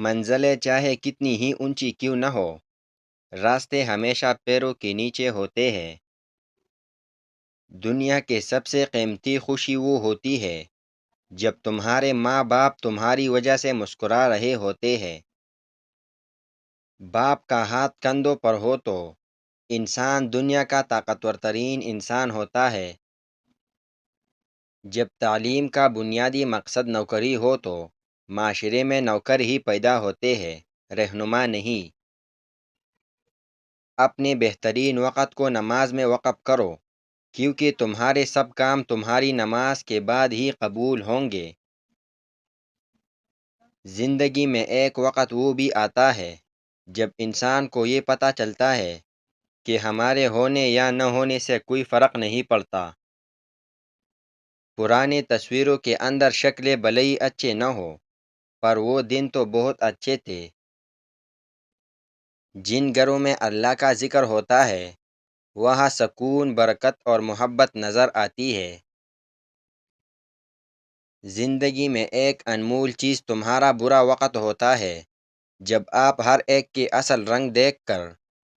منزلیں چاہے کتنی ہی اونچی کیوں نہ ہو، راستے ہمیشہ پیروں کے نیچے ہوتے ہیں۔ دنیا کے سب سے قیمتی خوشی وہ ہوتی ہے جب تمہارے ماں باپ تمہاری وجہ سے مسکرا رہے ہوتے ہیں۔ باپ کا ہاتھ کندھوں پر ہو تو انسان دنیا کا طاقتور ترین انسان ہوتا ہے۔ جب تعلیم کا بنیادی مقصد نوکری ہو تو معاشرے میں نوکر ہی پیدا ہوتے ہیں، رہنما نہیں۔ اپنے بہترین وقت کو نماز میں وقف کرو، کیونکہ تمہارے سب کام تمہاری نماز کے بعد ہی قبول ہوں گے۔ زندگی میں ایک وقت وہ بھی آتا ہے جب انسان کو یہ پتہ چلتا ہے کہ ہمارے ہونے یا نہ ہونے سے کوئی فرق نہیں پڑتا۔ پرانی تصویروں کے اندر شکلیں بھلے ہی اچھے نہ ہو، پر وہ دن تو بہت اچھے تھے۔ جن گھروں میں اللہ کا ذکر ہوتا ہے وہاں سکون، برکت اور محبت نظر آتی ہے۔ زندگی میں ایک انمول چیز تمہارا برا وقت ہوتا ہے جب آپ ہر ایک کے اصل رنگ دیکھ کر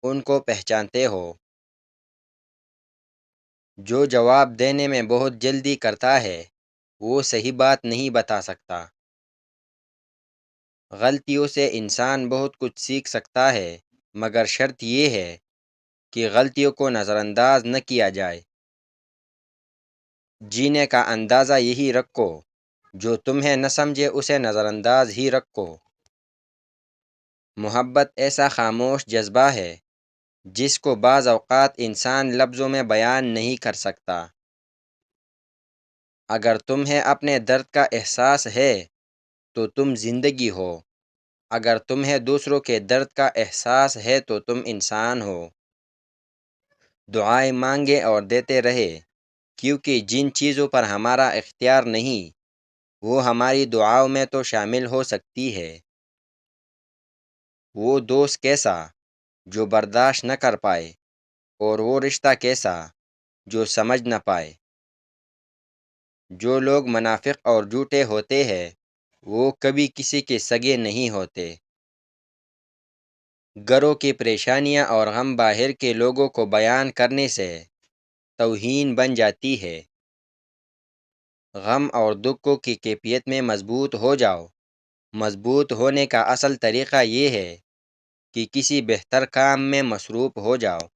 ان کو پہچانتے ہو۔ جو جواب دینے میں بہت جلدی کرتا ہے وہ صحیح بات نہیں بتا سکتا۔ غلطیوں سے انسان بہت کچھ سیکھ سکتا ہے، مگر شرط یہ ہے کہ غلطیوں کو نظر انداز نہ کیا جائے۔ جینے کا اندازہ یہی رکھو، جو تمہیں نہ سمجھے اسے نظر انداز ہی رکھو۔ محبت ایسا خاموش جذبہ ہے جس کو بعض اوقات انسان لفظوں میں بیان نہیں کر سکتا۔ اگر تمہیں اپنے درد کا احساس ہے تو تم زندگی ہو، اگر تمہیں دوسروں کے درد کا احساس ہے تو تم انسان ہو۔ دعائیں مانگے اور دیتے رہے، کیونکہ جن چیزوں پر ہمارا اختیار نہیں وہ ہماری دعاؤں میں تو شامل ہو سکتی ہے۔ وہ دوست کیسا جو برداشت نہ کر پائے، اور وہ رشتہ کیسا جو سمجھ نہ پائے۔ جو لوگ منافق اور جھوٹے ہوتے ہیں وہ کبھی کسی کے سگے نہیں ہوتے۔ گھروں کی پریشانیاں اور غم باہر کے لوگوں کو بیان کرنے سے توہین بن جاتی ہے۔ غم اور دکھوں کی کیفیت میں مضبوط ہو جاؤ۔ مضبوط ہونے کا اصل طریقہ یہ ہے کہ کسی بہتر کام میں مصروف ہو جاؤ۔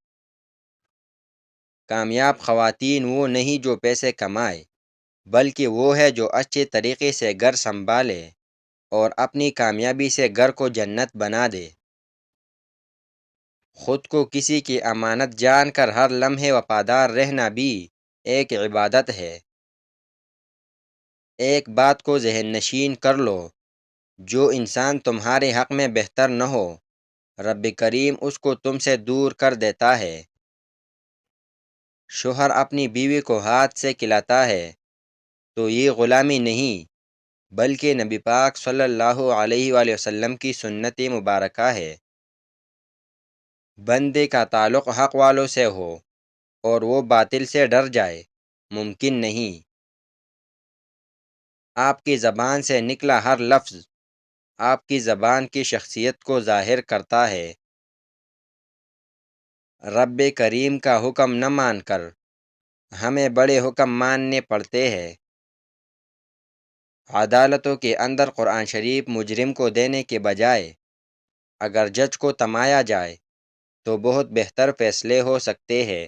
کامیاب خواتین وہ نہیں جو پیسے کمائے، بلکہ وہ ہے جو اچھے طریقے سے گھر سنبھالے اور اپنی کامیابی سے گھر کو جنت بنا دے۔ خود کو کسی کی امانت جان کر ہر لمحے وفادار رہنا بھی ایک عبادت ہے۔ ایک بات کو ذہن نشین کر لو، جو انسان تمہارے حق میں بہتر نہ ہو رب کریم اس کو تم سے دور کر دیتا ہے۔ شوہر اپنی بیوی کو ہاتھ سے کھلاتا ہے تو یہ غلامی نہیں بلکہ نبی پاک صلی اللہ علیہ وآلہ وسلم کی سنت مبارکہ ہے۔ بندے کا تعلق حق والوں سے ہو اور وہ باطل سے ڈر جائے، ممکن نہیں۔ آپ کی زبان سے نکلا ہر لفظ آپ کی زبان کی شخصیت کو ظاہر کرتا ہے۔ رب کریم کا حکم نہ مان کر ہمیں بڑے حکم ماننے پڑتے ہیں۔ عدالتوں کے اندر قرآن شریف مجرم کو دینے کے بجائے اگر جج کو تمایا جائے تو بہت بہتر فیصلے ہو سکتے ہیں۔